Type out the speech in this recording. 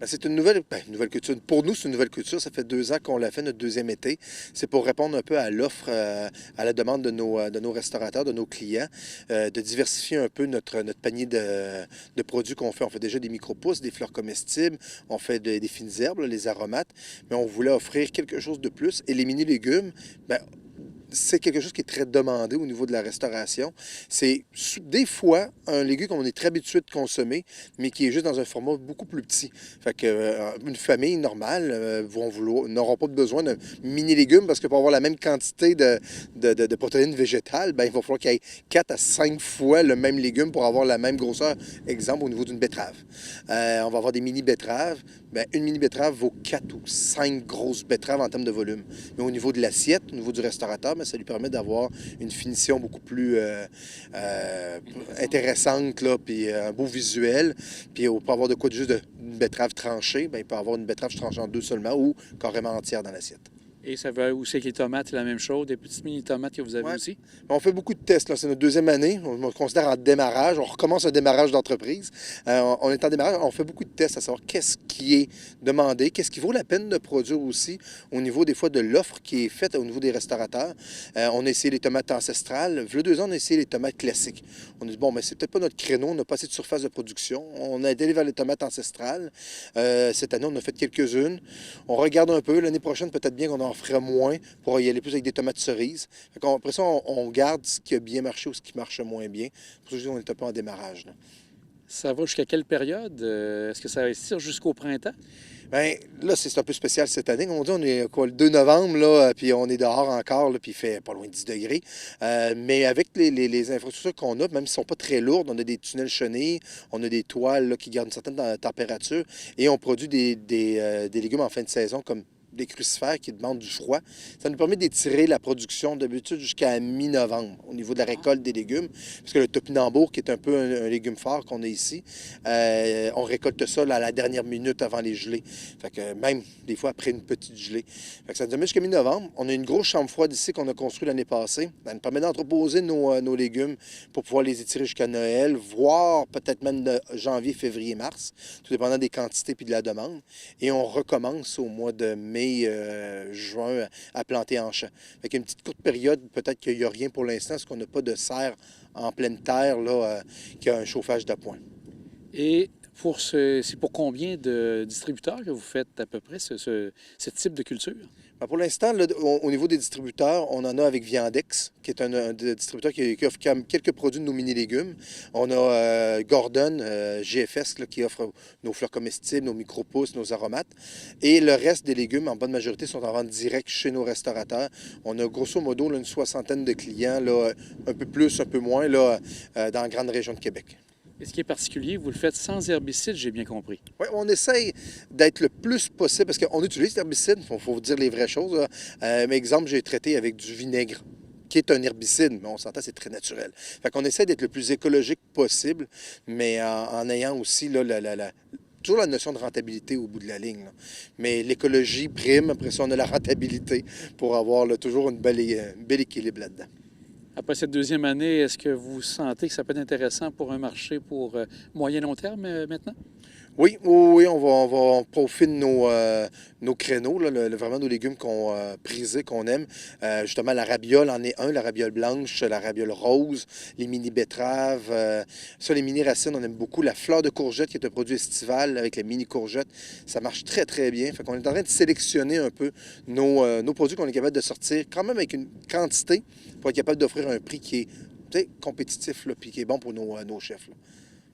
Ben, c'est une nouvelle culture. Pour nous, c'est une nouvelle culture. Ça fait 2 ans qu'on l'a fait, notre deuxième été. C'est pour répondre un peu à l'offre, à la demande de nos restaurateurs, de nos clients, de diversifier un peu notre panier de produits qu'on fait. On fait déjà des micro-pousses, des fleurs comestibles, on fait des fines herbes, là, les aromates, mais on voulait offrir quelque chose de plus. Et les mini-légumes, ben, c'est quelque chose qui est très demandé au niveau de la restauration. C'est des fois un légume qu'on est très habitué de consommer, mais qui est juste dans un format beaucoup plus petit. Fait que une famille normale n'auront pas besoin d'un mini légume parce que pour avoir la même quantité de protéines végétales, ben, il va falloir qu'il y ait 4 à 5 fois le même légume pour avoir la même grosseur. Exemple au niveau d'une betterave. On va avoir des mini betteraves. Ben, une mini betterave vaut 4 ou 5 grosses betteraves en termes de volume. Mais au niveau de l'assiette, au niveau du restaurateur, bien, ça lui permet d'avoir une finition beaucoup plus intéressante, là, puis un beau visuel. Puis on peut avoir de quoi de juste une betterave tranchée, bien, il peut avoir une betterave tranchée en deux seulement ou carrément entière dans l'assiette. Et ça va aussi avec les tomates, c'est la même chose, des petites mini-tomates que vous avez Ouais. aussi? On fait beaucoup de tests. Là. C'est notre deuxième année. On me considère en démarrage. On recommence un démarrage d'entreprise. On est en démarrage. On fait beaucoup de tests à savoir qu'est-ce qui est demandé, qu'est-ce qui vaut la peine de produire aussi au niveau des fois de l'offre qui est faite au niveau des restaurateurs. On a essayé les tomates ancestrales. Il y a 2 ans, on a essayé les tomates classiques. On a dit, bon, mais c'est peut-être pas notre créneau. On n'a pas assez de surface de production. On a été vers les tomates ancestrales. Cette année, on a fait quelques-unes. On regarde un peu. L'année prochaine, peut-être bien qu'on en fera moins pour y aller plus avec des tomates cerises. Après ça, on garde ce qui a bien marché ou ce qui marche moins bien. Pour ça, je dis, on est un peu en démarrage. Là. Ça va jusqu'à quelle période? Est-ce que ça va être jusqu'au printemps? Bien, là, c'est un peu spécial cette année. Comme on dit, on est quoi, le 2 novembre, là, puis on est dehors encore, là, puis il fait pas loin de 10 degrés. Mais avec les infrastructures qu'on a, même si elles ne sont pas très lourdes, on a des tunnels chenilles, on a des toiles là, qui gardent une certaine température et on produit des légumes en fin de saison comme des crucifères qui demandent du froid. Ça nous permet d'étirer la production d'habitude jusqu'à mi-novembre au niveau de la récolte des légumes. Parce que le topinambour, qui est un peu un légume fort qu'on a ici, on récolte ça là, à la dernière minute avant les gelées. Fait que même des fois après une petite gelée. Fait que ça nous amène jusqu'à mi-novembre. On a une grosse chambre froide ici qu'on a construite l'année passée. Ça nous permet d'entreposer nos légumes pour pouvoir les étirer jusqu'à Noël, voire peut-être même de janvier, février, mars, tout dépendant des quantités puis de la demande. Et on recommence au mois de mai, juin à planter en champ. Fait qu'il y a une petite courte période, peut-être qu'il n'y a rien pour l'instant, parce qu'on n'a pas de serre en pleine terre là, qui a un chauffage d'appoint. Et c'est pour combien de distributeurs que vous faites à peu près ce type de culture? Ben, pour l'instant, là, au niveau des distributeurs, on en a avec Viandex, qui est un distributeur qui offre quand même quelques produits de nos mini-légumes. On a Gordon, GFS, là, qui offre nos fleurs comestibles, nos micro-pousses, nos aromates. Et le reste des légumes, en bonne majorité, sont en vente directe chez nos restaurateurs. On a grosso modo là, une soixantaine de clients, là, un peu plus, un peu moins, là, dans la grande région de Québec. Et ce qui est particulier, vous le faites sans herbicide, j'ai bien compris. Oui, on essaye d'être le plus possible, parce qu'on utilise l'herbicide, il faut dire les vraies choses. Là. Mais exemple, j'ai traité avec du vinaigre, qui est un herbicide, mais on s'entend, c'est très naturel. Fait qu'on essaie d'être le plus écologique possible, mais en ayant aussi là, toujours la notion de rentabilité au bout de la ligne. Là. Mais l'écologie prime, après ça, on a la rentabilité pour avoir là, toujours un bel équilibre là-dedans. Après cette deuxième année, est-ce que vous sentez que ça peut être intéressant pour un marché pour moyen-long terme maintenant? Oui, oui, oui, on profite de nos créneaux, là, vraiment nos légumes qu'on prisés, qu'on aime. Justement, la rabiole en est un, la rabiole blanche, la rabiole rose, les mini-betteraves. Ça, les mini-racines, on aime beaucoup. La fleur de courgette, qui est un produit estival avec les mini-courgettes, ça marche très, très bien. Fait qu'on est en train de sélectionner un peu nos produits qu'on est capable de sortir, quand même avec une quantité, pour être capable d'offrir un prix qui est compétitif, là, puis qui est bon pour nos chefs. Là.